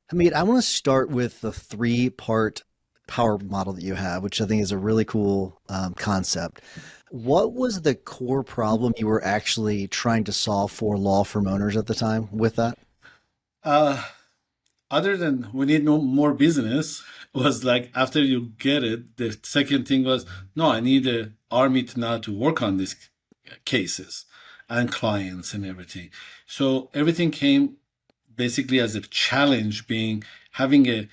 Hamid, I want to start with the three-part power model that you have, which I think is a really cool concept. What was the core problem you were actually trying to solve for law firm owners at the time with that? Uh, Other than we need no more business, was like after you get it, the second thing was no, I need a army to now to work on these cases and clients and everything. So everything came basically as a challenge, being having a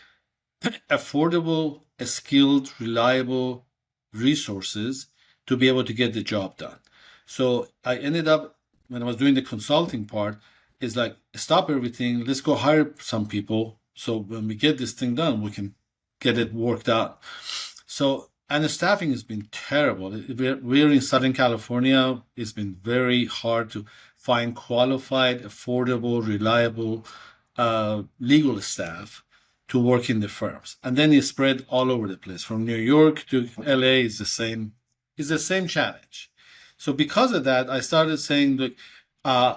affordable, skilled, reliable resources to be able to get the job done. So I ended up, when I was doing the consulting part, is like stop everything, let's go hire some people. So when we get this thing done, we can get it worked out. So, and the staffing has been terrible. We're in Southern California. It's been very hard to find qualified, affordable, reliable legal staff to work in the firms. And then it spread all over the place. From New York to LA is the same challenge. So because of that, I started saying, look, uh,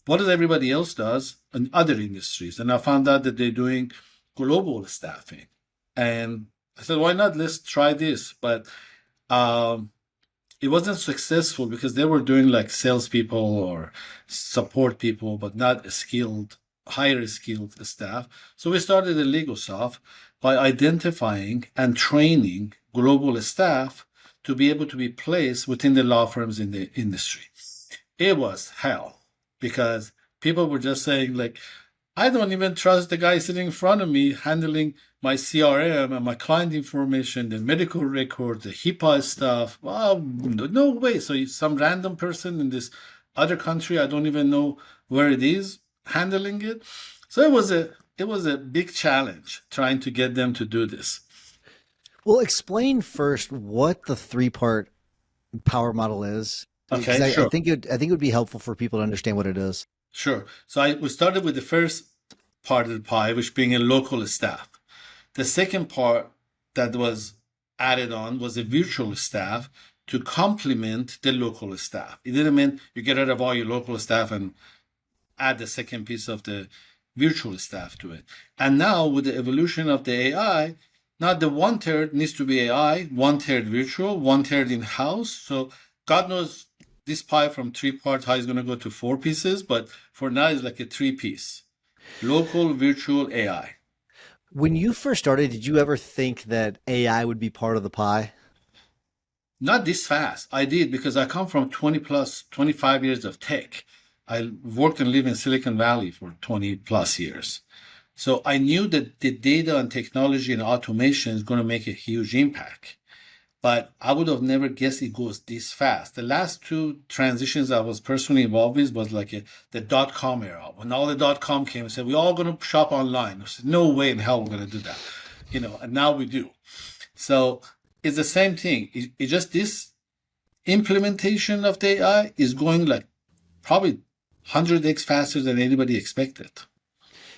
what does everybody else does in other industries? And I found out that they're doing global staffing. And I said, why not? Let's try this. But um, it wasn't successful because they were doing like salespeople or support people, but not higher skilled staff. So we started a legal soft by identifying and training global staff to be able to be placed within the law firms in the industry. It was hell because people were just saying like, I don't even trust the guy sitting in front of me handling my CRM and my client information, the medical record, the HIPAA stuff. Well, no way. So some random person in this other country, I don't even know where it is, handling it. So it was a big challenge trying to get them to do this. Well, explain first what the three-part power model is, because Okay, I sure. think it would be helpful for people to understand what it is. Sure. So we started with the first part of the pie, which being a local staff. The second part that was added on was a virtual staff to complement the local staff. It didn't mean you get rid of all your local staff and add the second piece of the virtual staff to it. And now with the evolution of the AI, now the one third needs to be AI, one third virtual, one third in house. So God knows this pie from three parts how is going to go to four pieces, but for now it's like a three piece local, virtual, AI. When you first started, did you ever think that AI would be part of the pie? Not this fast. I did because I come from 20 plus, 25 years of tech. I worked and lived in Silicon Valley for 20 plus years. So I knew that the data and technology and automation is going to make a huge impact. But I would have never guessed it goes this fast. The last two transitions I was personally involved with was like the dot com era. When all the dot com came and said, we're all going to shop online. I said, no way in hell we're going to do that. And now we do. So it's the same thing. It just this implementation of the AI is going like probably 100x faster than anybody expected.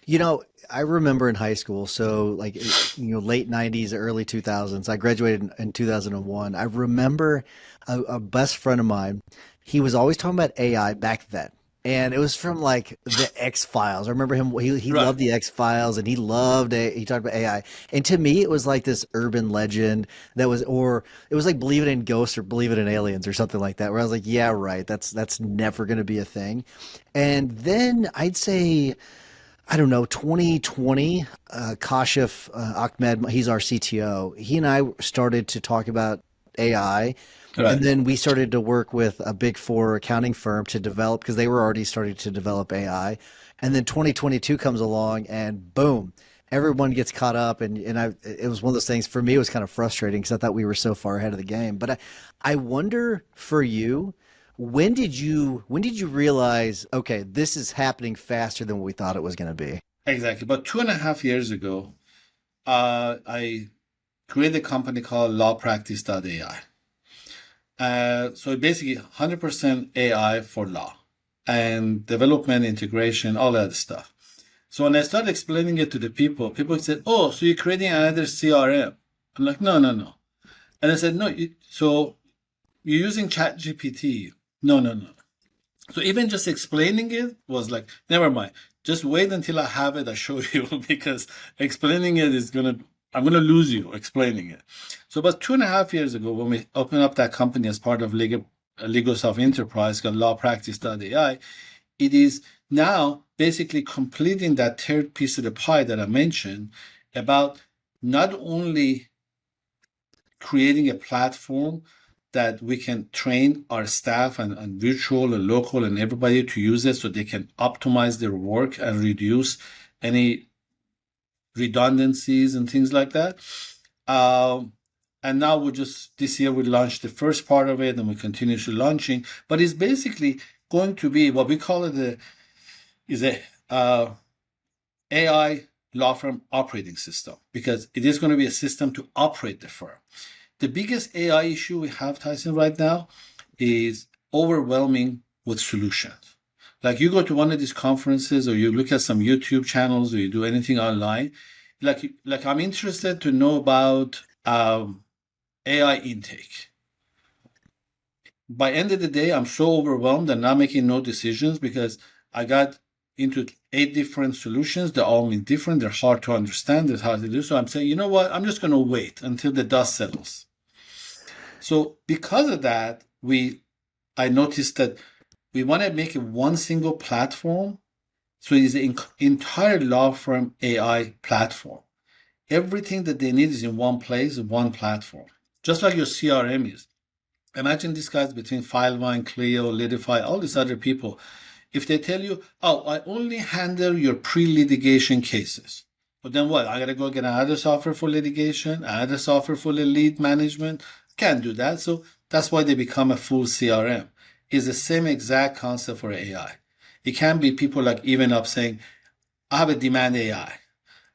You know, I remember in high school, so like late '90s, early 2000s. I graduated in 2001. I remember a best friend of mine. He was always talking about AI back then, and it was from like the X Files. I remember him. He Right. loved the X Files, and he talked about AI. And to me, it was like this urban legend that was, or it was like believe it in ghosts or believe it in aliens or something like that. Where I was like, yeah, right. That's never going to be a thing. And then I'd say. I don't know, 2020, Kashif Ahmed, he's our CTO. He and I started to talk about AI. And Right. then we started to work with a big four accounting firm to develop, because they were already starting to develop AI. And then 2022 comes along and boom, everyone gets caught up. It was one of those things for me, it was kind of frustrating because I thought we were so far ahead of the game. But I wonder for you, when did you realize, okay, this is happening faster than we thought it was going to be? Exactly. But 2.5 years ago, I created a company called lawpractice.ai. So basically 100% AI for law and development, integration, all that stuff. So when I started explaining it to the people said, oh, so you're creating another CRM. I'm like, no, no, no. And I said, no, so you're using ChatGPT. No, no, no. So even just explaining it was like, never mind. Just wait until I have it, I show you, because explaining it is I'm gonna lose you explaining it. So about 2.5 years ago, when we opened up that company as part of LegalSoft Enterprise called LawPractice.ai, it is now basically completing that third piece of the pie that I mentioned about not only creating a platform that we can train our staff and virtual and local and everybody to use it so they can optimize their work and reduce any redundancies and things like that. Um, and now this year we launched the first part of it and we continue to launching, but it's basically going to be what we call it is a AI law firm operating system, because it is going to be a system to operate the firm. The biggest AI issue we have, Tyson, right now is overwhelming with solutions. Like you go to one of these conferences or you look at some YouTube channels or you do anything online, like I'm interested to know about AI intake. By end of the day, I'm so overwhelmed and not making no decisions because I got into 8 different solutions. They all mean different. They're hard to understand. It's hard to do. So I'm saying, you know what? I'm just going to wait until the dust settles. So because of that, I noticed that we want to make it one single platform. So it's an entire law firm AI platform. Everything that they need is in one place, one platform. Just like your CRM is. Imagine these guys between Filevine, Clio, Lidify, all these other people. If they tell you, oh, I only handle your pre-litigation cases. But then what? I got to go get another software for litigation, another software for the lead management. Can't do that. So that's why they become a full CRM. It's the same exact concept for AI. It can be people like even up saying, I have a demand AI.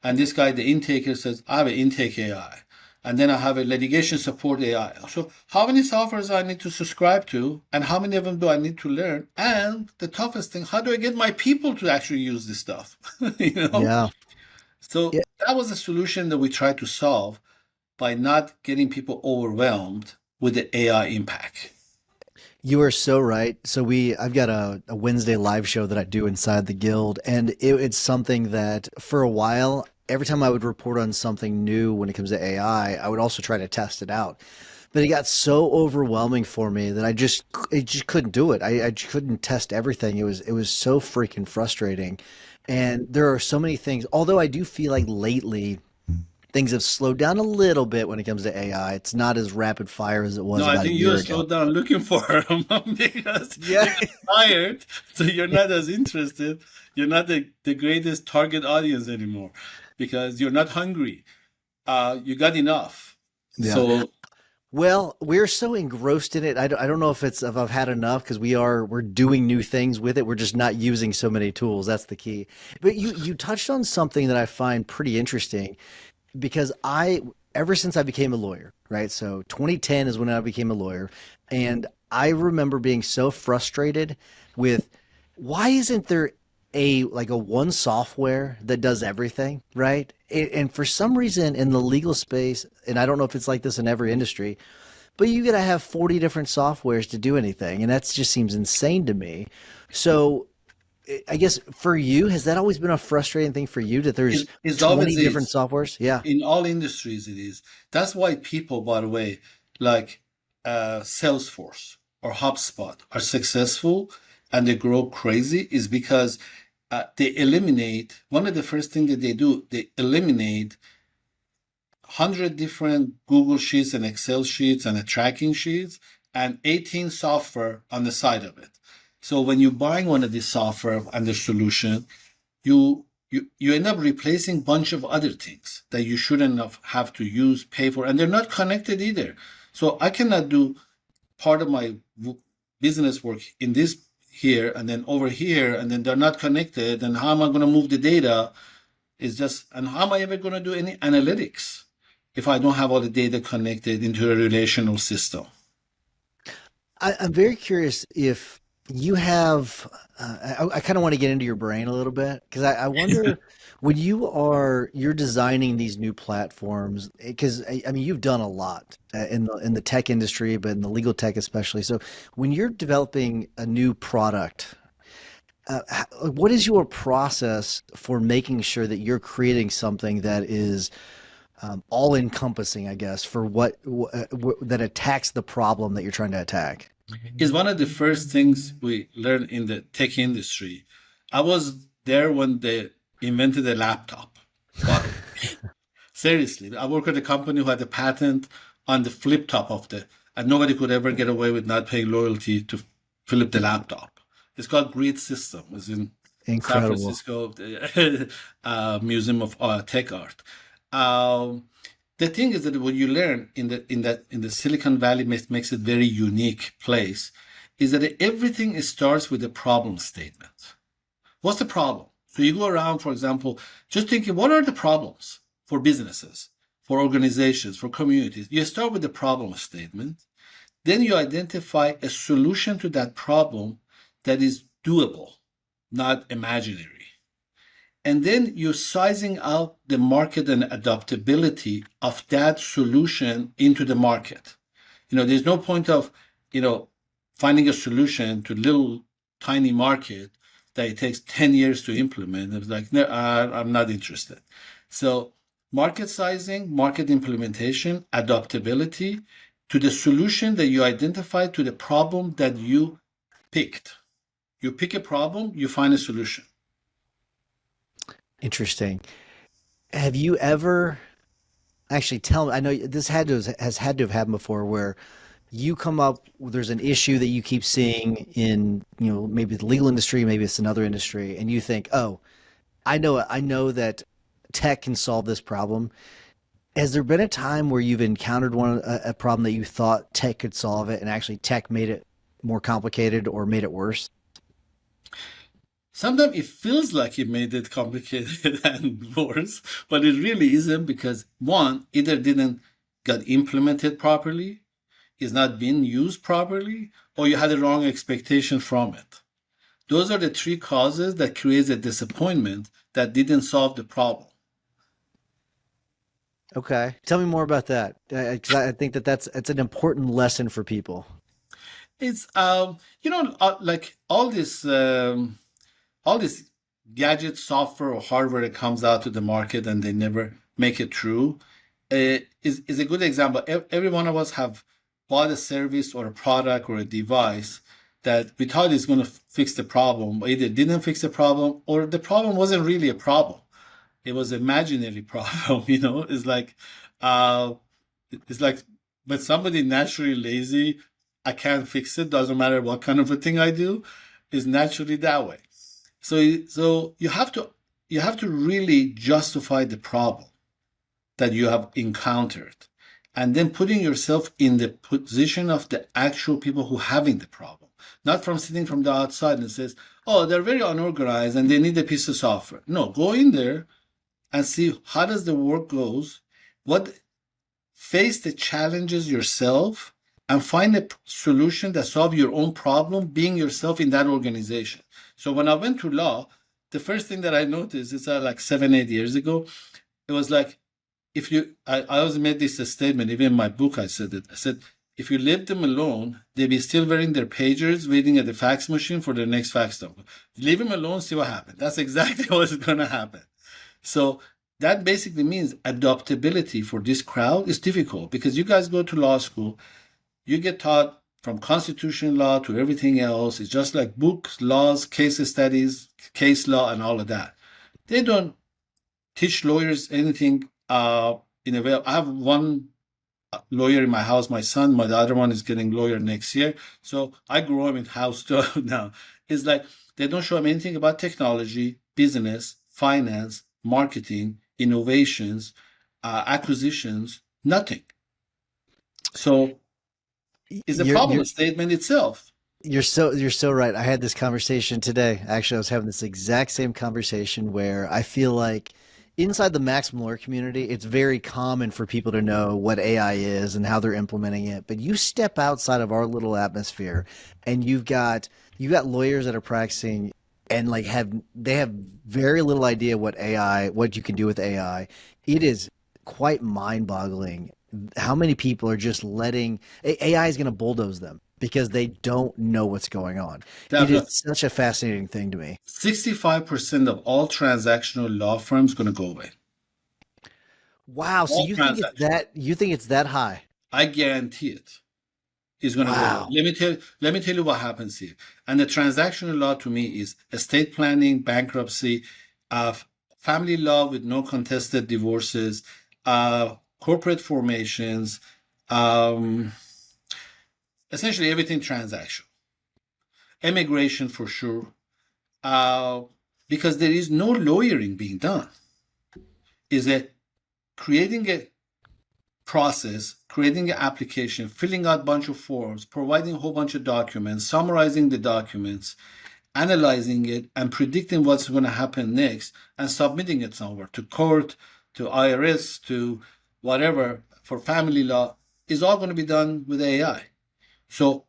And this guy, the intaker, says, I have an intake AI. And then I have a litigation support AI. So how many softwares I need to subscribe to and how many of them do I need to learn? And the toughest thing, how do I get my people to actually use this stuff? you know? Yeah. So Yeah. that was a solution that we tried to solve by not getting people overwhelmed with the AI impact. You are so right. So I've got a Wednesday live show that I do inside the guild, and it's something that for a while, every time I would report on something new when it comes to AI, I would also try to test it out. But it got so overwhelming for me that I just couldn't do it. I just couldn't test everything. It was so freaking frustrating. And there are so many things, although I do feel like lately things have slowed down a little bit when it comes to AI. It's not as rapid fire as it No, was I about a think you year are ago. slowed down looking for them because Yeah. you get tired, so you're not as interested. You're not the greatest target audience anymore because you're not hungry. You got enough. Yeah. So Well, we're so engrossed in it. I don't know if I've had enough because we're doing new things with it. We're just not using so many tools. That's the key. But you touched on something that I find pretty interesting because I ever since I became a lawyer, right? So 2010 is when I became a lawyer, and I remember being so frustrated with why isn't there a one software that does everything, right? And for some reason in the legal space, and I don't know if it's like this in every industry, but you got to have 40 different softwares to do anything, and that just seems insane to me. So I guess for you, has that always been a frustrating thing for you that there's it always 20 different is. softwares? Yeah. In all industries it is. That's why people, by the way, like Salesforce or HubSpot are successful and they grow crazy is because they eliminate one of the first things that they do, they eliminate 100 different Google Sheets and Excel sheets and a tracking sheets and 18 software on the side of it. So when you're buying one of these software and the solution, you end up replacing a bunch of other things that you shouldn't have to use, pay for, and they're not connected either. So I cannot do part of my business work in this here and then over here, and then they're not connected. And how am I going to move the data? Is just, and how am I ever going to do any analytics if I don't have all the data connected into a relational system? I'm very curious if you have. I kind of want to get into your brain a little bit because I wonder when you're designing these new platforms because I mean you've done a lot in the tech industry, but in the legal tech especially. So when you're developing a new product, what is your process for making sure that you're creating something that is all encompassing, I guess, for that attacks the problem that you're trying to attack? Is one of the first things we learned in the tech industry. I was there when they invented the laptop. But seriously, I work at a company who had a patent on the flip top of and nobody could ever get away with not paying loyalty to flip the laptop. It's called Grid System. It's in San Incredible. Francisco Museum of Tech Art. Um, the thing is that what you learn in the Silicon Valley makes it very unique place is that everything starts with a problem statement. What's the problem? So you go around, for example, just thinking, what are the problems for businesses, for organizations, for communities? You start with the problem statement. Then you identify a solution to that problem that is doable, not imaginary. And then you're sizing out the market and adaptability of that solution into the market. There's no point of, finding a solution to little tiny market that it takes 10 years to implement. It's like, no, I'm not interested. So market sizing, market implementation, adaptability to the solution that you identify to the problem that you picked. You pick a problem, you find a solution. Interesting. Have you ever actually tell me? I know this has had to have happened before, where you come up, there's an issue that you keep seeing in, maybe the legal industry, maybe it's another industry, and you think, oh, I know that tech can solve this problem. Has there been a time where you've encountered a problem that you thought tech could solve it, and actually tech made it more complicated or made it worse? Sometimes it feels like it made it complicated and worse, but it really isn't because one, either didn't get implemented properly, is not being used properly, or you had a wrong expectation from it. Those are the three causes that creates a disappointment that didn't solve the problem. Okay, tell me more about that, 'cause I think that it's an important lesson for people. It's like all this gadget software or hardware that comes out to the market and they never make it through is a good example. Every one of us have bought a service or a product or a device that we thought is going to fix the problem, but either didn't fix the problem or the problem wasn't really a problem. It was imaginary problem. Uh, it's like, but somebody naturally lazy, I can't fix it. Doesn't matter what kind of a thing I do, is naturally that way. So you have to really justify the problem that you have encountered, and then putting yourself in the position of the actual people who having the problem, not from sitting from the outside and says, oh, they're very unorganized and they need a piece of software. No, go in there and see how does the work goes, what face the challenges yourself and find a solution that solve your own problem being yourself in that organization. So when I went to law, the first thing that I noticed is that like 7, 8 years ago, it was like, if you, I always made this a statement, even in my book, I said it. I said, if you leave them alone, they'll be still wearing their pagers, waiting at the fax machine for their next fax number. Leave them alone, see what happens. That's exactly what's going to happen. So that basically means adaptability for this crowd is difficult because you guys go to law school, you get taught from constitutional law to everything else. It's just like books, laws, case studies, case law, and all of that. They don't teach lawyers anything in a way. I have one lawyer in my house, my son. My other one is getting lawyer next year. So I grew up in house too now. It's like they don't show them anything about technology, business, finance, marketing, innovations, acquisitions, nothing. So it's a You're problem you're statement itself. you're so right. I had this conversation today. Actually, I was having this exact same conversation where I feel like inside the maximum lawyer community, it's very common for people to know what AI is and how they're implementing it. But you step outside of our little atmosphere, and you've got lawyers that are practicing and like have very little idea what you can do with AI. It is quite mind-boggling how many people are just letting AI is going to bulldoze them. because they don't know what's going on. It is Definitely. such a fascinating thing to me. 65% of all transactional law firms going to go away. Wow. So All you think it's transactions. that high? I guarantee it is going to go away. Wow. Let me tell you what happens here. And the transactional law to me is estate planning, bankruptcy, uh, family law with no contested divorces, corporate formations, um, essentially everything transactional. Immigration for sure, uh, because there is no lawyering being done. Is it creating a process, creating an application, filling out a bunch of forms, providing a whole bunch of documents, summarizing the documents, analyzing it, and predicting what's going to happen next, and submitting it somewhere to court, to IRS, to whatever for family law, is all going to be done with AI. So,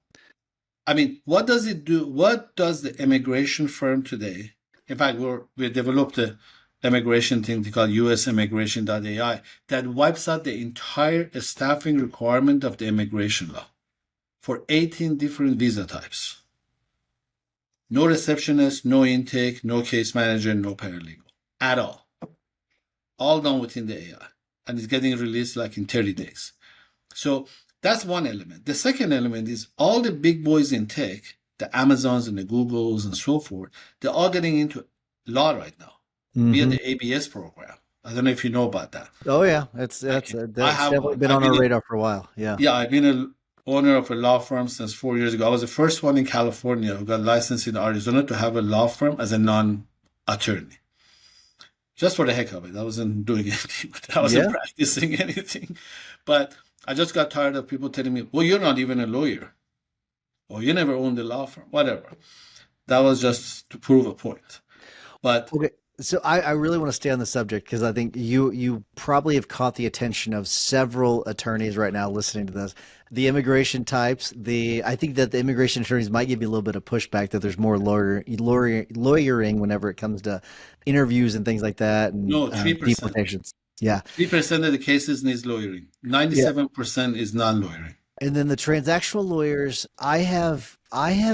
I mean, what does it do? What does the immigration firm today? In fact, we developed a immigration thing called usimmigration.ai that wipes out the entire staffing requirement of the immigration law for 18 different visa types. No receptionist, no intake, no case manager, no paralegal at all. All done within the AI. And it's getting released like in 30 days. So that's one element. The second element is all the big boys in tech, the Amazons and the Googles and so forth, they're all getting into law right now via Hmm. the ABS program. I don't know if you know about that. Oh yeah, Okay. I that's have definitely one. been on our radar for a while. Yeah. Yeah, I've been an owner of a law firm since 4 years ago. I was the first one in California who got licensed in Arizona to have a law firm as a non-attorney. Just for the heck of it. I wasn't doing anything with it. I wasn't Yeah. practicing anything. But I just got tired of people telling me, well, you're not even a lawyer. Or you never owned a law firm. Whatever. That was just to prove a point. But Okay. So I really want to stay on the subject because I think you probably have caught the attention of several attorneys right now listening to this. The immigration types, I think that the immigration attorneys might give you a little bit of pushback that there's more lawyering whenever it comes to interviews and things like that and no, 3%. deportations. Yeah. 3% of the cases needs lawyering. Yeah. 97% is non-lawyering. And then the transactional lawyers, I have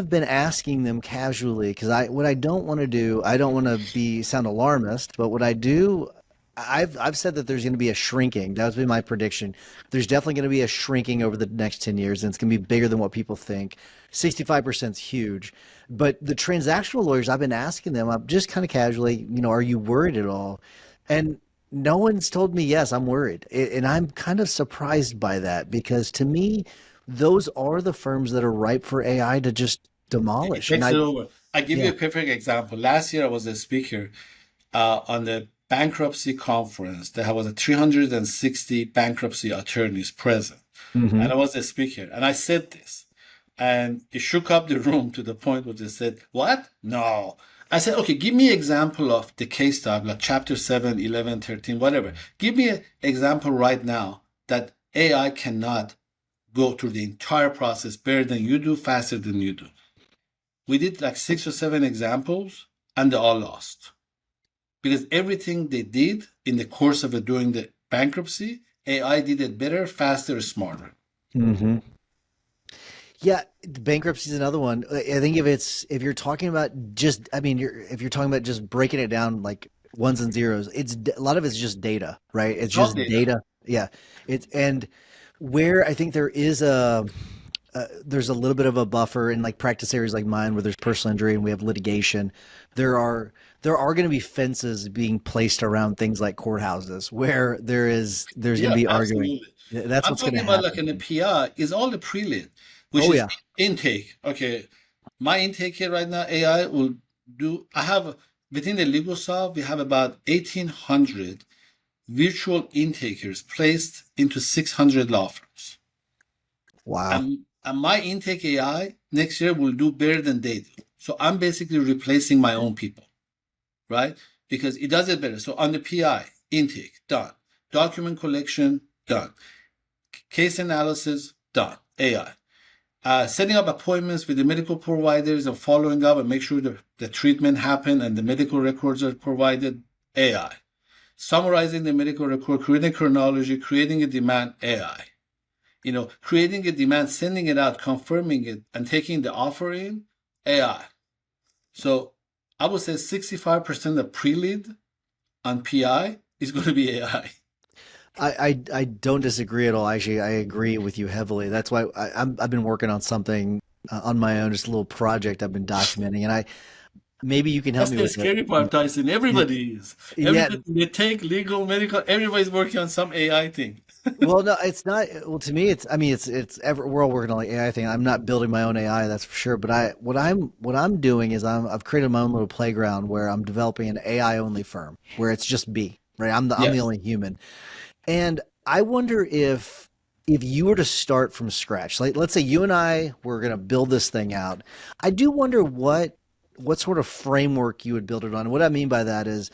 been asking them casually because what I don't want to do, I don't want to be sound alarmist, but what I do, I've said that there's going to be a shrinking. That's been my prediction. There's definitely going to be a shrinking over the next 10 years, and it's going to be bigger than what people think. 65% is huge. But the transactional lawyers, I've been asking them, I'm just kind of casually, are you worried at all? And no one's told me yes, I'm worried. And I'm kind of surprised by that because to me, those are the firms that are ripe for AI to just It demolish. And takes it over. I give you yeah. a perfect example. Last year, I was a speaker on the bankruptcy conference. There was a 360 bankruptcy attorneys present, Hmm. and I was a speaker. And I said this, and it shook up the room to the point where they said, "What? No." I said, "Okay, give me an example of the case type, like chapter 7, 11, 13, whatever. Give me an example right now that AI cannot go through the entire process better than you do, faster than you do." We did like 6 or 7 examples, and they all lost because everything they did in the course of it doing the bankruptcy, AI did it better, faster, smarter. Hmm. Yeah, bankruptcy is another one. I think if you're talking about just, I mean, if you're talking about just breaking it down like ones and zeros, a lot of it's just data, right? It's It's all just data. data. Yeah, and where I think there's a little bit of a buffer in like practice areas like mine where there's personal injury and we have litigation. There are going to be fences being placed around things like courthouses where there's going to Yeah, be arguing. absolutely. That's I'm what's going to talking about like happen. in the PI is all the pre-lit, which Oh is yeah. intake. Okay, my intake here right now, AI will do. I have within the legal soft, we have about 1,800 virtual intakers placed into 600 law firms. Wow. And my intake AI next year will do better than they do. So I'm basically replacing my own people, right? Because it does it better. So on the PI, intake, done. Document collection, done. Case analysis, done. AI. Setting up appointments with the medical providers and following up and make sure the treatment happened and the medical records are provided, AI. Summarizing the medical record, creating chronology, creating a demand, AI. creating a demand, sending it out, confirming it, and taking the offer in, AI. So I would say 65% of pre-lead on PI is going to be AI. I don't disagree at all. Actually, I agree with you heavily. That's why I've been working on something on my own, just a little project I've been documenting, and I maybe you can help That's me the with it. scary part, Tyson. Yeah, Everybody is. yeah. Everybody, they take legal, medical, everybody's working on some AI thing. Well, no, it's not. Well, to me, it's. I mean, we're all working on the AI thing. I'm not building my own AI, that's for sure. But what I'm doing is I've created my own little playground where I'm developing an AI only firm where it's just me, right? I'm the Yes. only human. And I wonder if you were to start from scratch, like let's say you and I were going to build this thing out. I do wonder what sort of framework you would build it on. What I mean by that is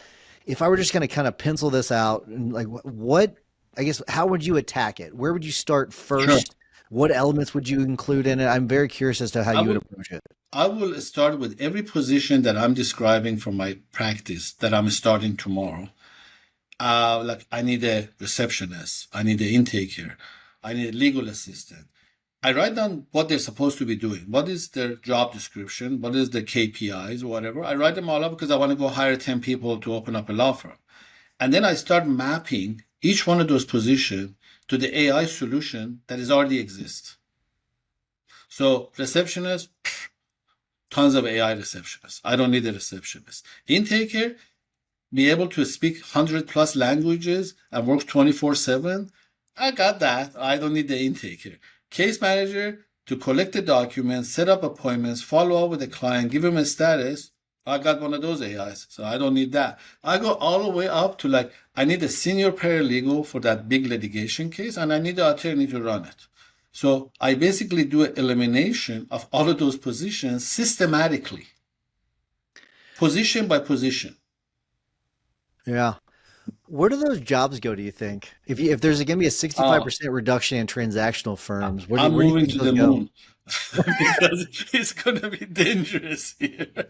if I were just going to kind of pencil this out and like what I guess how would you attack it? Where would you start Sure. first? What elements would you include in it? I'm very curious as to how I you would will approach it. I will start with every position that I'm describing from my practice that I'm starting tomorrow. Like I need a receptionist, I need an intaker, I need a legal assistant. I write down what they're supposed to be doing. What is their job description? What is the KPIs or whatever? I write them all up because I want to go hire 10 people to open up a law firm. And then I start mapping each one of those positions to the AI solution that is already exists. So receptionist, tons of AI receptionists. I don't need a receptionist. Intaker, be able to speak 100 plus languages and work 24/7. I got that. I don't need the intaker. Case manager, to collect the documents, set up appointments, follow up with the client, give him a status. I got one of those AIs, so I don't need that. I go all the way up to like, I need a senior paralegal for that big litigation case, and I need the attorney to run it. So I basically do an elimination of all of those positions systematically, position by position. Yeah. Where do those jobs go, do you think? If there's going to be a Uh, 65% reduction in transactional firms, I'm where do you moving think to those the go? moon because it's going to be dangerous here.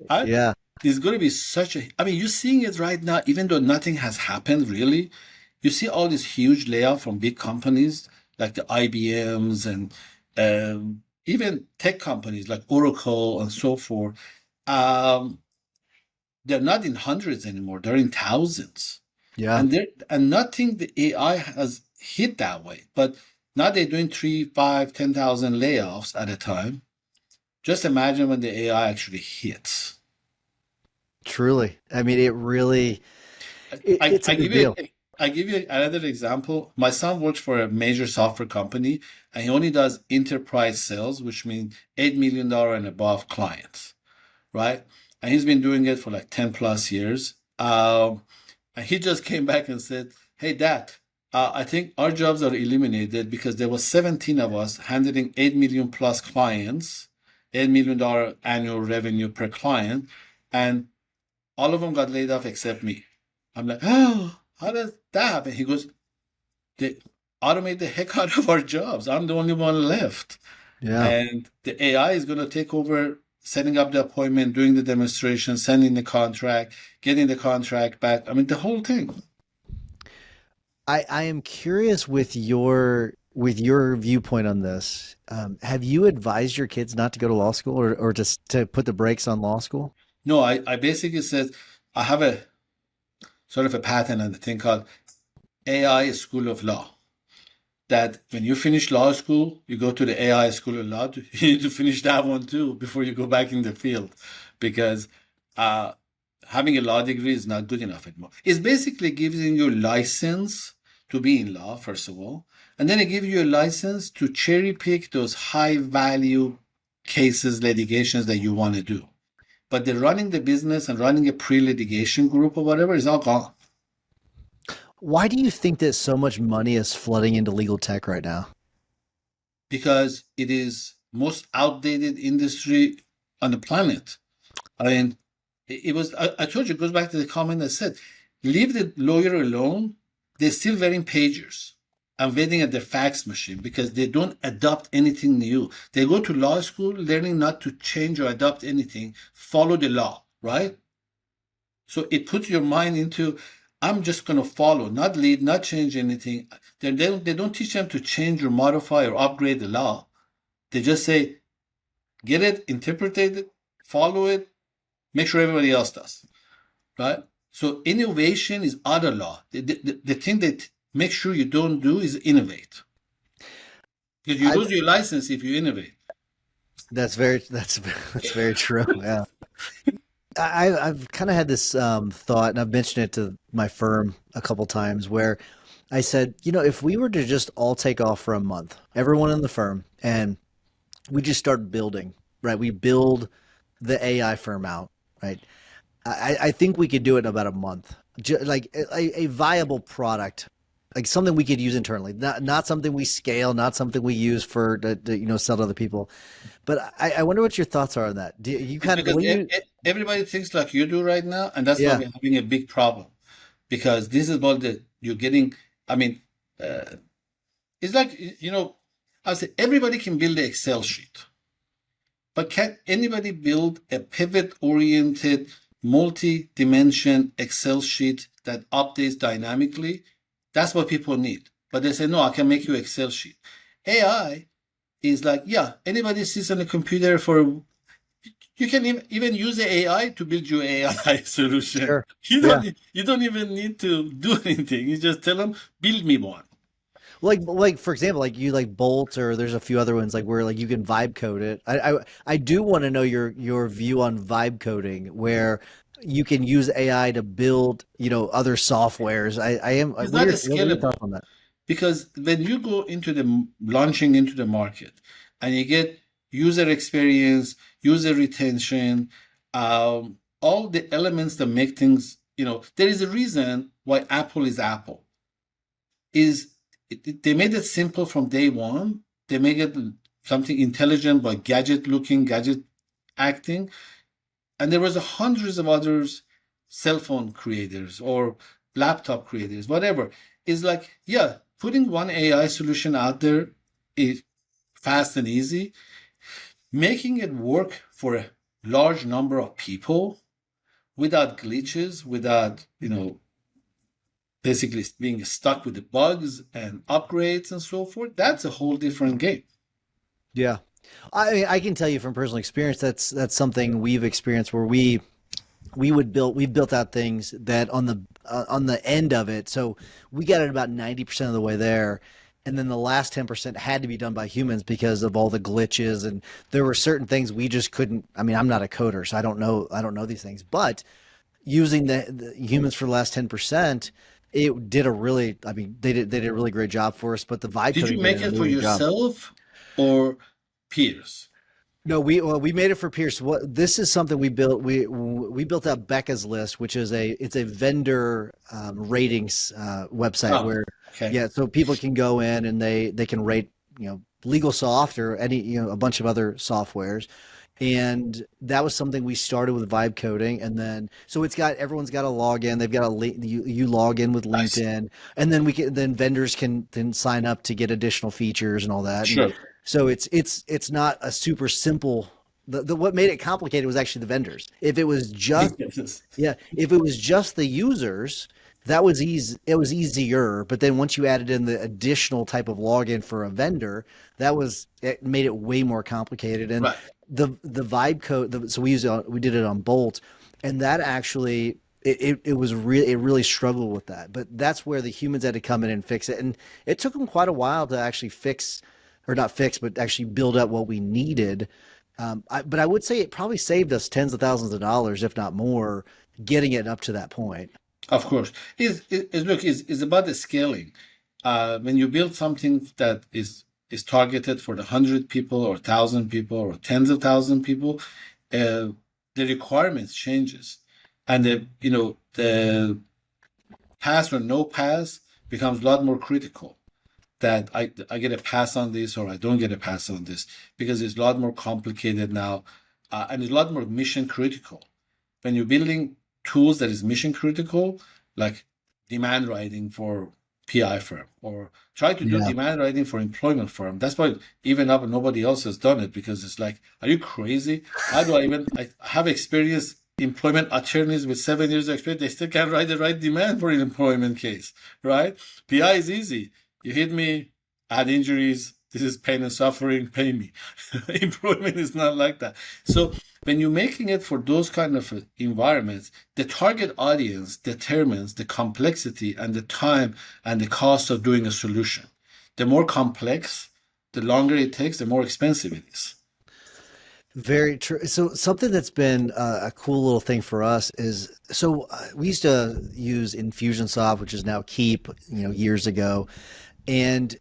I, Yeah. there's going to be such a, I mean, you're seeing it right now, even though nothing has happened really. You see all these huge layoffs from big companies like the IBMs and even tech companies like Oracle and so forth. Um, they're not in hundreds anymore, they're in thousands. Yeah. And nothing the AI has hit that way. But now they're doing 3, 5, 10,000 layoffs at a time. Just imagine when the AI actually hits. Truly. I mean, it really I, it's a I big give you deal. I give you another example. My son works for a major software company, and he only does enterprise sales, which means $8 million and above clients, right? And he's been doing it for like 10 plus years. And he just came back and said, "Hey, Dad, I think our jobs are eliminated because there was 17 of us handling 8 million plus clients, $8 million annual revenue per client, and all of them got laid off except me." I'm like, "Oh, how does that happen?" He goes, "They automate the heck out of our jobs. I'm the only one left." Yeah. And the AI is going to take over setting up the appointment, doing the demonstration, sending the contract, getting the contract back. I mean, the whole thing. I am curious with your viewpoint on this. Have you advised your kids not to go to law school or to put the brakes on law school? No, I basically said I have a sort of a patent and a thing called AI School of Law. That when you finish law school, you go to the AI School of Law. You need to finish that one too before you go back in the field, because uh, having a law degree is not good enough anymore. It's basically giving you a license to be in law, first of all, and then it gives you a license to cherry pick those high value cases, litigations that you want to do. But the running the business and running a pre litigation group or whatever is all gone. Why do you think that so much money is flooding into legal tech right now? Because it is most outdated industry on the planet. I mean, it was. I told you, it goes back to the comment I said, leave the lawyer alone. They're still wearing pagers and waiting at the fax machine because they don't adopt anything new. They go to law school learning not to change or adopt anything, follow the law, right? So it puts your mind into, I'm just going to follow, not lead, not change anything. They don't teach them to change or modify or upgrade the law. They just say, get it, interpret it, follow it, make sure everybody else does, right? So innovation is other law. The thing that make sure you don't do is innovate. Because you I lose your license if you innovate. that's very true. Yeah. I've kind of had this thought, and I've mentioned it to my firm a couple times, where I said, if we were to just all take off for a month, everyone in the firm, and we just start building, right? We build the AI firm out, right? I think we could do it in about a month. Like a viable product, like something we could use internally, not something we scale, not something we use for to sell to other people. But I wonder what your thoughts are on that. Do you It's kind of because what do you? everybody thinks like you do right now, and that's why Yeah, we're having a big problem. Because this is what you're getting. I mean, uh, it's like, I say everybody can build an Excel sheet, but can anybody build a pivot-oriented, multi-dimension Excel sheet that updates dynamically? That's what people need. But they say, no, I can make you Excel sheet. AI is like, yeah, anybody sits on a computer for, you can even use the AI to build your AI solution. sure. Yeah. You don't even need to do anything. You just tell them, build me one. Like for example, like you like Bolt, or there's a few other ones like where like you can vibe code it. I do want to know your view on vibe coding, where you can use AI to build other softwares. I am. It's What not are your thoughts scalable. on that? Because when you go into the launching into the market and you get user experience, user retention, all the elements that make things, there is a reason why Apple is Apple. Is they made it simple from day one. They make it something intelligent by gadget looking, gadget acting, and there was hundreds of others, cell phone creators or laptop creators, whatever. Is like, yeah, putting one AI solution out there is fast and easy. Making it work for a large number of people without glitches, without basically being stuck with the bugs and upgrades and so forth, that's a whole different game. Yeah. I can tell you from personal experience that's something we've experienced where we've built out things that on the end of it. So we got it about 90% of the way there. And then the last 10% had to be done by humans because of all the glitches. And there were certain things we just couldn't. I mean, I'm not a coder, so I don't know these things. But using the humans for the last 10%, it did a really, I mean, they did a really great job for us. But the vibe Did you coding did make an it for amazing job. yourself or peers? No, we made it for Pierce. What this is something we built. We built out Becca's List, which is it's a vendor ratings website Oh, where, okay. yeah, so people can go in and they can rate LegalSoft or any a bunch of other softwares, and that was something we started with vibe coding, and then so everyone's got a login. They've got a you log in with Nice. LinkedIn, and then vendors can then sign up to get additional features and all that. And Sure. so it's not a super simple. What made it complicated was actually the vendors. If it was just yeah, if it was just the users, that was easy. It was easier. But then once you added in the additional type of login for a vendor, it made it way more complicated. And Right. the vibe code. So we did it on Bolt, and that actually it really struggled with that. But that's where the humans had to come in and fix it, and it took them quite a while to actually fix, or not fix, but actually build up what we needed. But I would say it probably saved us tens of thousands of dollars, if not more, getting it up to that point. Of course. Look, is about the scaling. When you build something that is targeted for the 100 people or 1,000 people or tens of thousand people, the requirements changes, and the pass or no pass becomes a lot more critical. That I get a pass on this or I don't get a pass on this because it's a lot more complicated now, and it's a lot more mission critical. When you're building tools that is mission critical, like demand writing for PI firm or try to do Yeah. demand writing for employment firm. That's why even up nobody else has done it because it's like, are you crazy? How do I have experience employment attorneys with 7 years of experience, they still can't write the right demand for an employment case, right? PI is easy. You hit me, I had injuries, this is pain and suffering, pay me. Employment is not like that. So when you're making it for those kind of environments, the target audience determines the complexity and the time and the cost of doing a solution. The more complex, the longer it takes, the more expensive it is. Very true. So something that's been a cool little thing for us is we used to use Infusionsoft, which is now Keep, years ago, and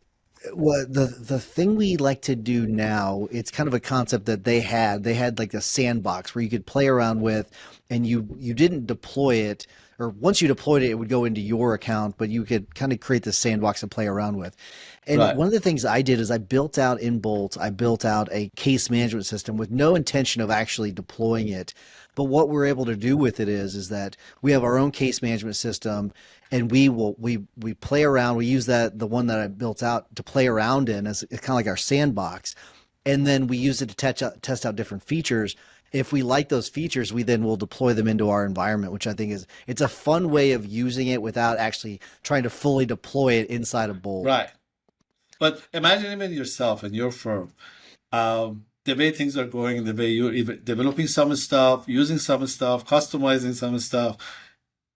what the thing we like to do now, it's kind of a concept that they had like a sandbox where you could play around with, and you didn't deploy it, or once you deployed it, it would go into your account, but you could kind of create this sandbox to play around with. And Right, one of the things I did is I built out a case management system with no intention of actually deploying it. But what we're able to do with it is that we have our own case management system, and we play around. We use the one that I built out to play around in as it's kind of like our sandbox, and then we use it to test out different features. If we like those features, we then will deploy them into our environment, which I think it's a fun way of using it without actually trying to fully deploy it inside of Bolt. right. But imagine even yourself and your firm, the way things are going, the way you're even developing some stuff, using some stuff, customizing some stuff.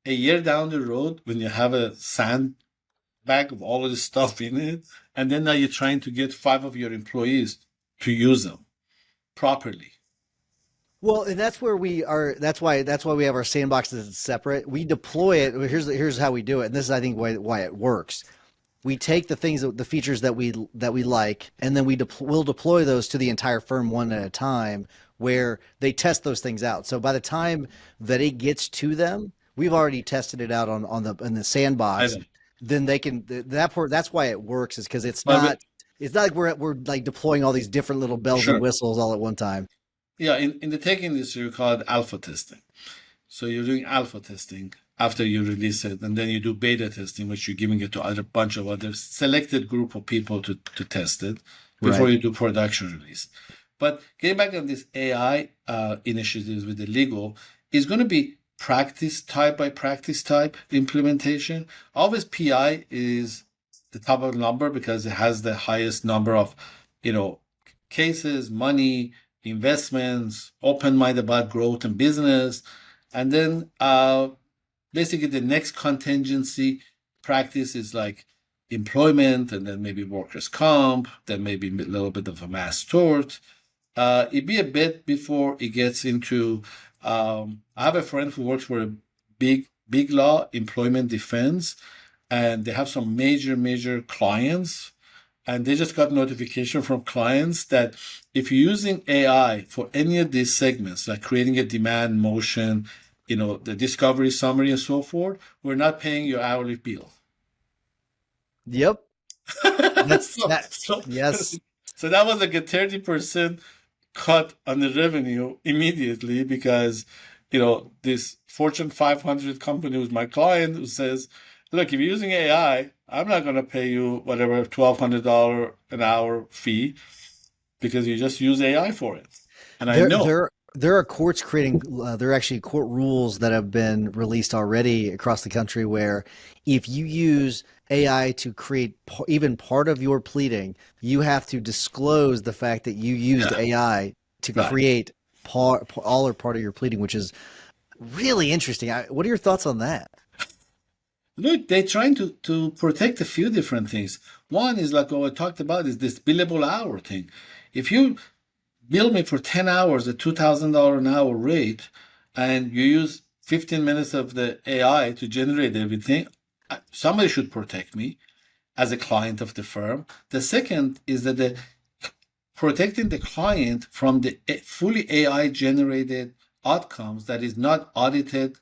A year down the road, when you have a sandbag of all of this stuff in it, and then now you're trying to get five of your employees to use them properly. Well, and that's where we are. That's why we have our sandboxes separate. We deploy it. Here's how we do it, and this is I think why it works. We take the features that we like, and then we'll deploy those to the entire firm one at a time, where they test those things out. So by the time that it gets to them, we've already tested it out on the in the I sandbox. know. Then they can that part. That's why it works, is because it's But not it's not like we're like deploying all these different little bells and sure. whistles all at one time. Yeah, in the tech industry, we call it alpha testing. So you're doing alpha testing after you release it, and then you do beta testing, which you're giving it to a bunch of other selected group of people to test it before Right. you do production release. But getting back on this AI initiatives with the legal is going to be practice type by practice type implementation. Always PI is the top of the number because it has the highest number of, you know, cases, money, investments, open mind about growth and business. And then basically the next contingency practice is like employment, and then maybe workers' comp, then maybe a little bit of a mass tort. It'd be a bit before it gets into. I have a friend who works for a big law employment defense, and they have some major clients, and they just got notification from clients that if you're using AI for any of these segments, like creating a demand motion, the discovery summary and so forth, we're not paying your hourly bill. Yep. That's so, that. so, Yes. so that was like a 30% cut on the revenue immediately because, this Fortune 500 company was my client who says, look, if you're using AI, I'm not going to pay you whatever $1,200 an hour fee because you just use AI for it. And I There, know, there, there are courts creating. There are actually court rules that have been released already across the country where, if you use AI to create even part of your pleading, you have to disclose the fact that you used yeah, AI to right. create all or part of your pleading, which is really interesting. What are your thoughts on that? Look, they're trying to protect a few different things. One is like what I talked about is this billable hour thing. If you bill me for 10 hours at $2,000 an hour rate, and you use 15 minutes of the AI to generate everything, somebody should protect me as a client of the firm. The second is that the protecting the client from the fully AI generated outcomes that is not audited,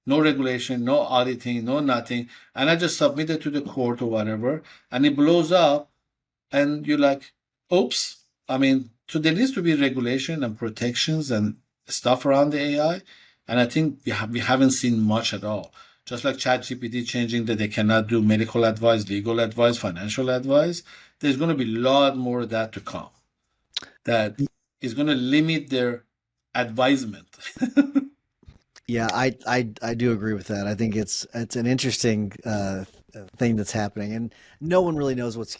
no regulation, no auditing, no nothing, and I just submit it to the court or whatever, and it blows up, and you're like, oops. I mean, so there needs to be regulation and protections and stuff around the AI, and I think we haven't seen much at all. Just like ChatGPT changing that they cannot do medical advice, legal advice, financial advice, there's going to be a lot more of that to come. That is going to limit their advisement. Yeah, I do agree with that. I think it's an interesting thing that's happening, and no one really knows what's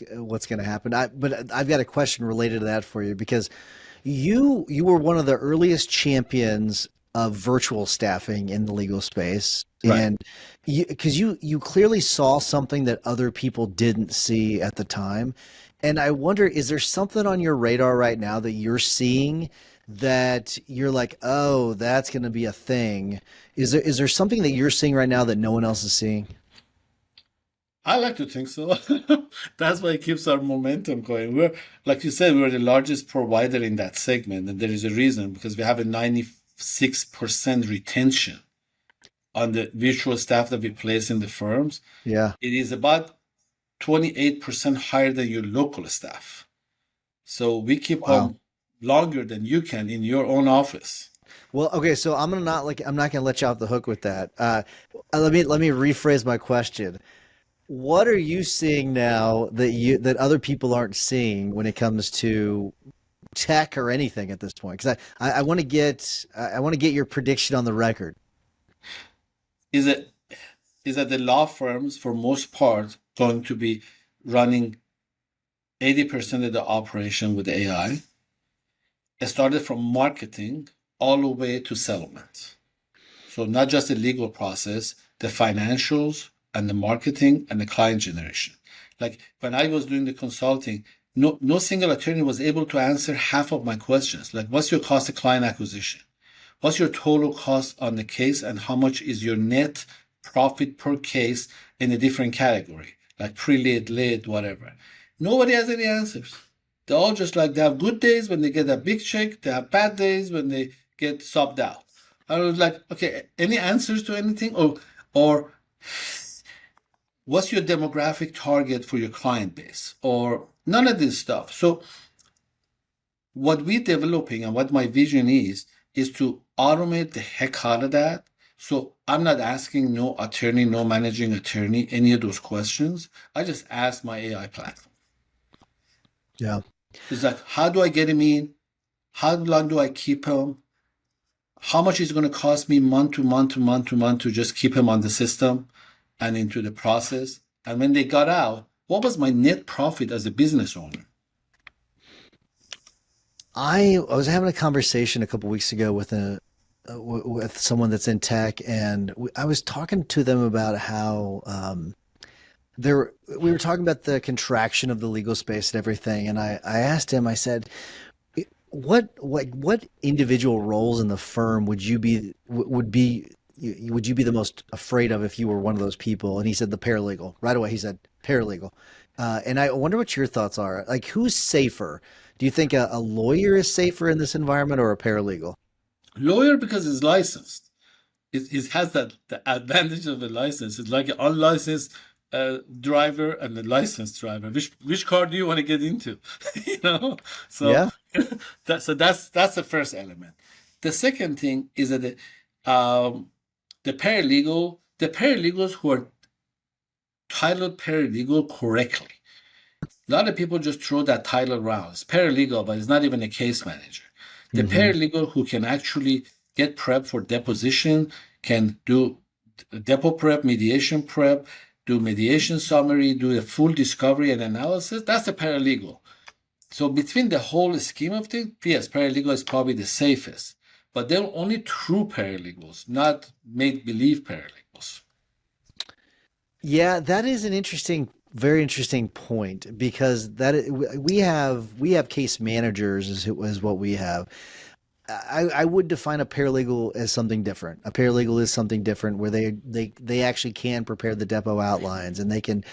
going to happen. But I've got a question related to that for you because you were one of the earliest champions of virtual staffing in the legal space, Right. and you clearly saw something that other people didn't see at the time. And I wonder, is there something on your radar right now that you're seeing that you're like, oh, that's going to be a thing? Is there something that you're seeing right now that no one else is seeing? I like to think so. That's why it keeps our momentum going. We're, like you said, we're the largest provider in that segment, and there is a reason because we have a 96% retention on the virtual staff that we place in the firms. Yeah. It is about 28% higher than your local staff. So we keep Wow. them longer than you can in your own office. Well, okay, so I'm not gonna let you off the hook with that. Let me rephrase my question. What are you seeing now that other people aren't seeing when it comes to tech or anything at this point? Because I want to I want to get your prediction on the record. Is it is that the law firms, for most part, going to be running 80% of the operation with AI? It started from marketing all the way to settlement. So not just the legal process, the financials and the marketing and the client generation. Like when I was doing the consulting, no single attorney was able to answer half of my questions. Like, what's your cost of client acquisition? What's your total cost on the case, and how much is your net profit per case in a different category, like pre-lit, lit, whatever? Nobody has any answers. They all just like they have good days when they get a big check, they have bad days when they get subbed out. I was like, okay, any answers to anything? Or what's your demographic target for your client base? Or none of this stuff. So what we're developing and what my vision is to automate the heck out of that. So I'm not asking no attorney, no managing attorney, any of those questions. I just ask my AI platform. Yeah. It's like, how do I get him in? How long do I keep him? How much is it going to cost me month to month to month to month to just keep him on the system and into the process? And when they got out, what was my net profit as a business owner? I was having a conversation a couple weeks ago with with someone that's in tech, and I was talking to them about how there we were talking about the contraction of the legal space and everything, and I asked him, I said, what individual roles in the firm would you be the most afraid of if you were one of those people? And he said the paralegal. Right away, he said paralegal. And I wonder what your thoughts are. Like, who's safer? Do you think a lawyer is safer in this environment or a paralegal? Lawyer, because it's licensed. It has that the advantage of a license. It's like an unlicensed driver and a licensed driver. Which car do you want to get into? You know. So Yeah. that's the first element. The second thing is that the paralegals who are titled paralegal correctly. A lot of people just throw that title around. It's paralegal, but it's not even a case manager. The Hmm. paralegal who can actually get prep for deposition, can do depo prep, mediation prep, do mediation summary, do a full discovery and analysis, that's a paralegal. So between the whole scheme of things, yes, paralegal is probably the safest. But they're only true paralegals, not make-believe paralegals. Yeah, that is an very interesting point because we have case managers is what we have. I would define a paralegal as something different. A paralegal is something different where they actually can prepare the depot outlines and they can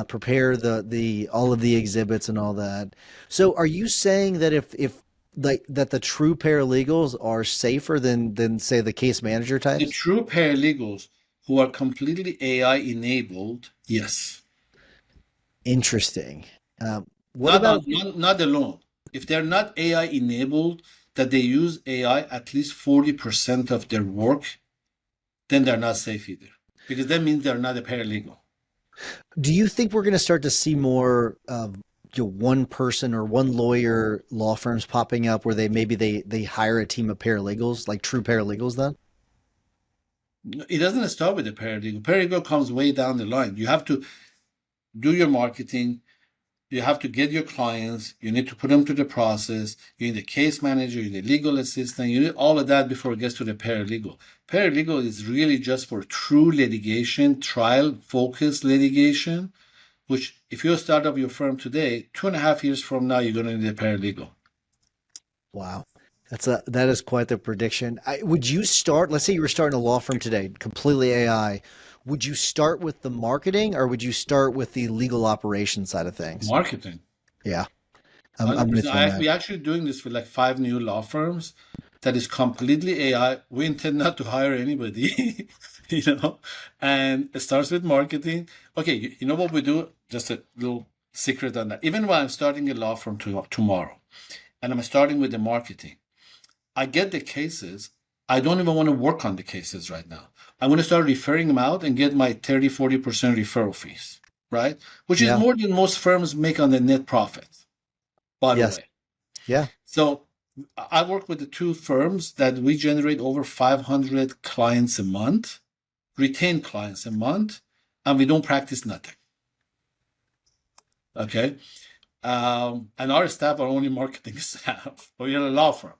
prepare the all of the exhibits and all that. So, are you saying that if like that the true paralegals are safer than say the case manager The types? true paralegals who are completely AI enabled, yes. Interesting. What Not, about not alone. If they're not AI enabled, that they use AI at least 40% of their work, then they're not safe either. Because that means they're not a paralegal. do you think we're going to start to see more one person or one lawyer law firms popping up where they hire a team of paralegals, like true paralegals then? It doesn't start with the paralegal. Paralegal comes way down the line. You have to do your marketing. You have to get your clients. You need to put them through the process. You need a case manager. You need a legal assistant. You need all of that before it gets to the paralegal. Paralegal is really just for true litigation, trial-focused litigation, which if you start up your firm today, 2.5 years from now, you're going to need a paralegal. Wow. That is quite the prediction. Would you start, let's say you were starting a law firm today, completely AI. Would you start with the marketing or would you start with the legal operation side of things? Marketing. Yeah, I'm with 100%. you on that. We're actually doing this with like 5 new law firms that is completely AI. We intend not to hire anybody, you know, and it starts with marketing. Okay, you know what we do? Just a little secret on that. Even when I'm starting a law firm tomorrow and I'm starting with the marketing, I get the cases. I don't even want to work on the cases right now. I'm going to start referring them out and get my 30-40% referral fees, right? Which is Yeah. more than most firms make on the net profit, by the Yes. way. Yeah. So I work with the two firms that we generate over 500 clients a month, retain clients a month, and we don't practice nothing. Okay. And our staff are only marketing staff, but we're a law firm.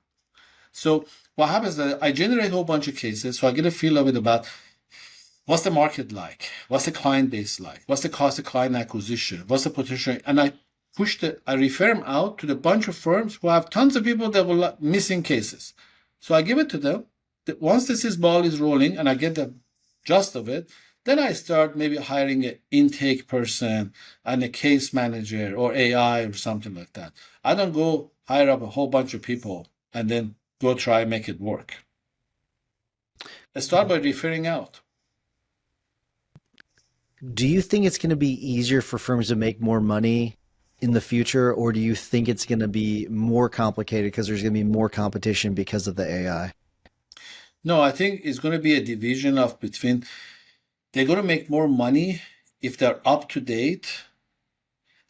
So what happens is that I generate a whole bunch of cases, so I get a feel of it about what's the market like, what's the client base like, what's the cost of client acquisition, what's the potential, and I refer them out to the bunch of firms who have tons of people that will missing cases. So I give it to them. Once this ball is rolling and I get the gist of it, then I start maybe hiring an intake person and a case manager or AI or something like that. I don't go hire up a whole bunch of people and then go try and make it work. I start by referring out. Do you think it's going to be easier for firms to make more money in the future, or do you think it's going to be more complicated because there's going to be more competition because of the AI? No, I think it's going to be a division of between they're going to make more money if they're up to date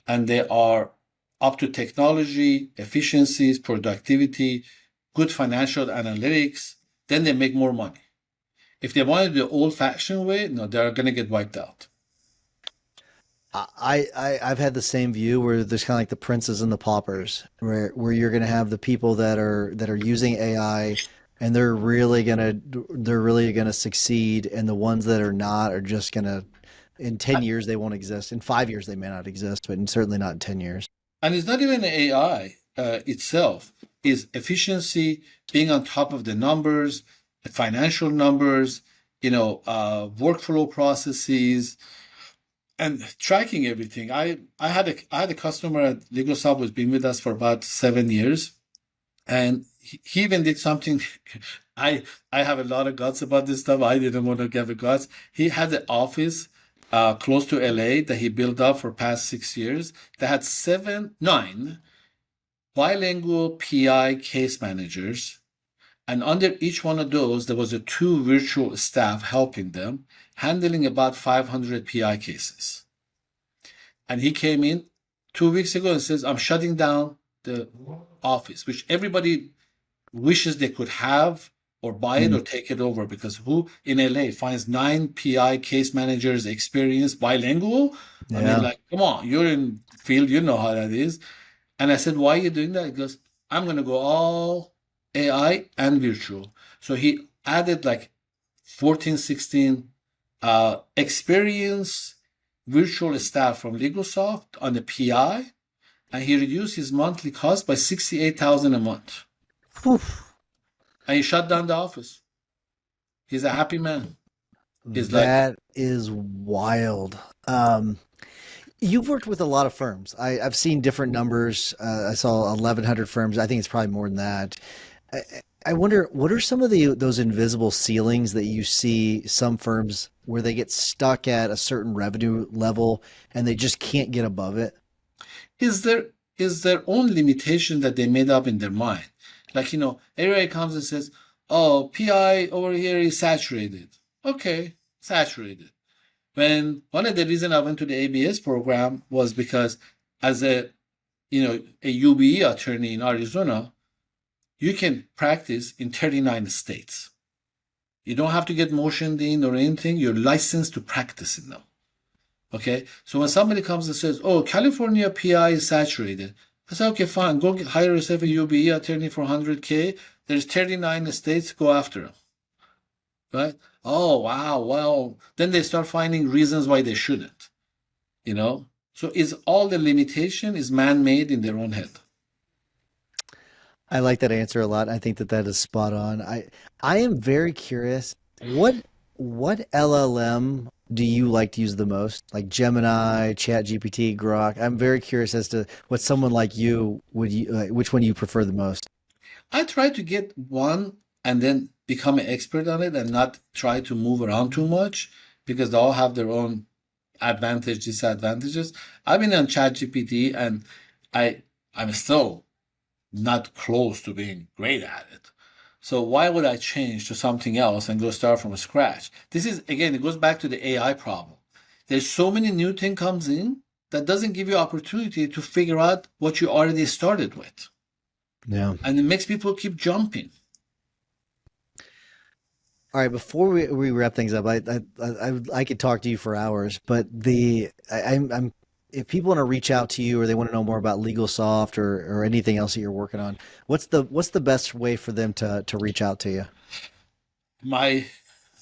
and they are up to technology, efficiencies, productivity, good financial analytics, then they make more money. If they want it the old fashioned way, no, they're going to get wiped out. I've had the same view where there's kind of like the princes and the paupers, where you're going to have the people that are using AI and they're really gonna succeed, and the ones that are not are just gonna in 10 years they won't exist. In 5 years they may not exist, but certainly not in 10 years. And it's not even AI itself, is efficiency, being on top of the numbers, the financial numbers, workflow processes, and tracking everything. I had a customer at LegalSoft who's been with us for about 7 years, and he even did something. I I have a lot of guts about this stuff. I didn't want to give a guts. He had an office close to LA that he built up for past 6 years that had 9 bilingual PI case managers, and under each one of those there was a two virtual staff helping them, handling about 500 PI cases. And he came in 2 weeks ago and says, I'm shutting down the office, which everybody wishes they could have or buy it Mm, or take it over, because who in LA finds 9 PI case managers experienced bilingual? I mean, yeah. like, come on, you're in field, you know how that is. And I said, why are you doing that? He goes, I'm going to go all AI and virtual. So he added like 14, 16 experienced virtual staff from LegalSoft on the PI, and he reduced his monthly cost by 68,000 a month. Whew. And he shut down the office. He's a happy man. He's like, That is wild. You've worked with a lot of firms. I've seen different numbers. I saw 1,100 firms. I think it's probably more than that. I, I wonder what are some of those invisible ceilings that you see some firms where they get stuck at a certain revenue level and they just can't get above it? is there is their own limitation that they made up in their mind. Like, everybody comes and says, oh, PI over here is saturated. Okay, saturated. When one of the reasons I went to the ABS program was because as a a UBE attorney in Arizona, you can practice in 39 states. You don't have to get motioned in or anything. You're licensed to practice in them. Okay. So when somebody comes and says, "Oh, California PI is saturated," I say, "Okay, fine. Go hire yourself a UBE attorney for 100K. There's 39 states. Go after them." Right? Oh, wow. Well, then they start finding reasons why they shouldn't. You know. So is all the limitation is man-made in their own head. I like that answer a lot. I think that that is spot on. I am very curious. What LLM do you like to use the most? Like Gemini, ChatGPT, Grok. I'm very curious as to what someone like you would which one you prefer the most. I try to get one and then become an expert on it and not try to move around too much because they all have their own advantage, disadvantages. I've been on ChatGPT and I I'm still not close to being great at it. So why would I change to something else and go start from scratch? This is again, it goes back to the AI problem. There's so many new thing comes in that doesn't give you opportunity to figure out what you already started with. Yeah. And it makes people keep jumping. All right, before we wrap things up, I could talk to you for hours, but I'm if people want to reach out to you or they want to know more about LegalSoft or anything else that you're working on, what's the best way for them to reach out to you? My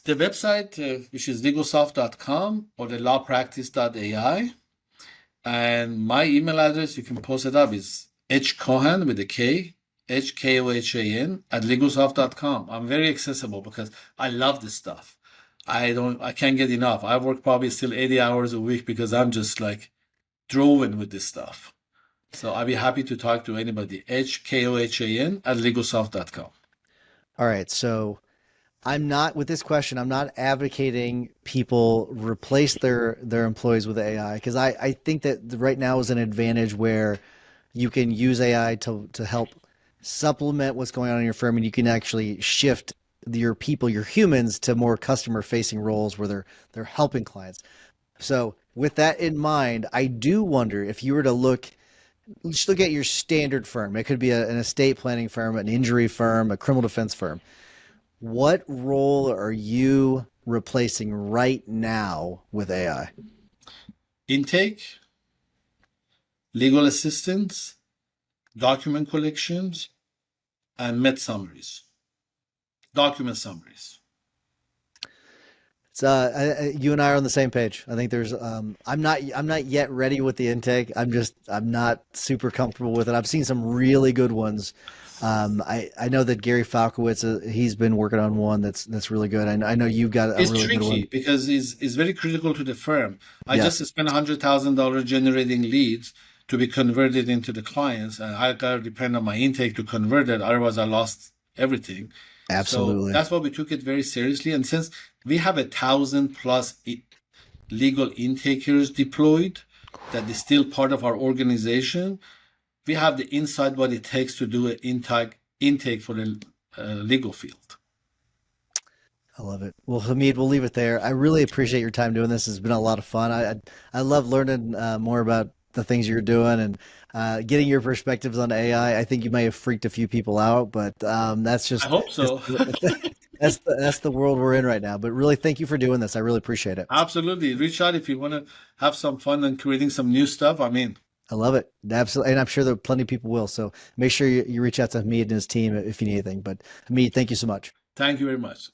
the website, which is legalsoft.com or the lawpractice.ai, and my email address, you can post it up, is hkohan with a K, HKOHAN at legalsoft.com. I'm very accessible because I love this stuff. I can't get enough. I work probably still 80 hours a week because I'm just like driven with this stuff. So I'd be happy to talk to anybody. HKOHAN at legalsoft.com. All right, so I'm not with this question. I'm not advocating people replace their employees with AI because I think that right now is an advantage where you can use AI to help supplement what's going on in your firm, and you can actually shift your people, your humans, to more customer facing roles where they're helping clients. So with that in mind, I do wonder if you were to just look at your standard firm. It could be an estate planning firm, an injury firm, a criminal defense firm. What role are you replacing right now with AI? Intake, legal assistance, document collections, and med summaries, document summaries. It's you and I are on the same page. I think there's I'm not yet ready with the intake. I'm not super comfortable with it. I've seen some really good ones. I know that Gary Falkowitz he's been working on one that's really good. I know you've got a It's really good one. tricky because it's very critical to the firm. I just Yes, spent $100,000 generating leads to be converted into the clients, and I gotta depend on my intake to convert it. Otherwise, I lost everything. So absolutely. that's why we took it very seriously. And since we have 1,000 plus legal intakers deployed, that is still part of our organization, we have the insight what it takes to do an intake for the legal field. I love it. Well, Hamid, we'll leave it there. I really appreciate your time doing this. It's been a lot of fun. I love learning more about the things you're doing and getting your perspectives on AI. I think you may have freaked a few people out, but I hope that's so. that's the world we're in right now. But really, thank you for doing this. I really appreciate it. Absolutely. Reach out if you want to have some fun and creating some new stuff. I mean, I love it. Absolutely, and I'm sure that plenty of people will. So make sure you reach out to Hamid and his team if you need anything. But Hamid, thank you so much. thank you very much.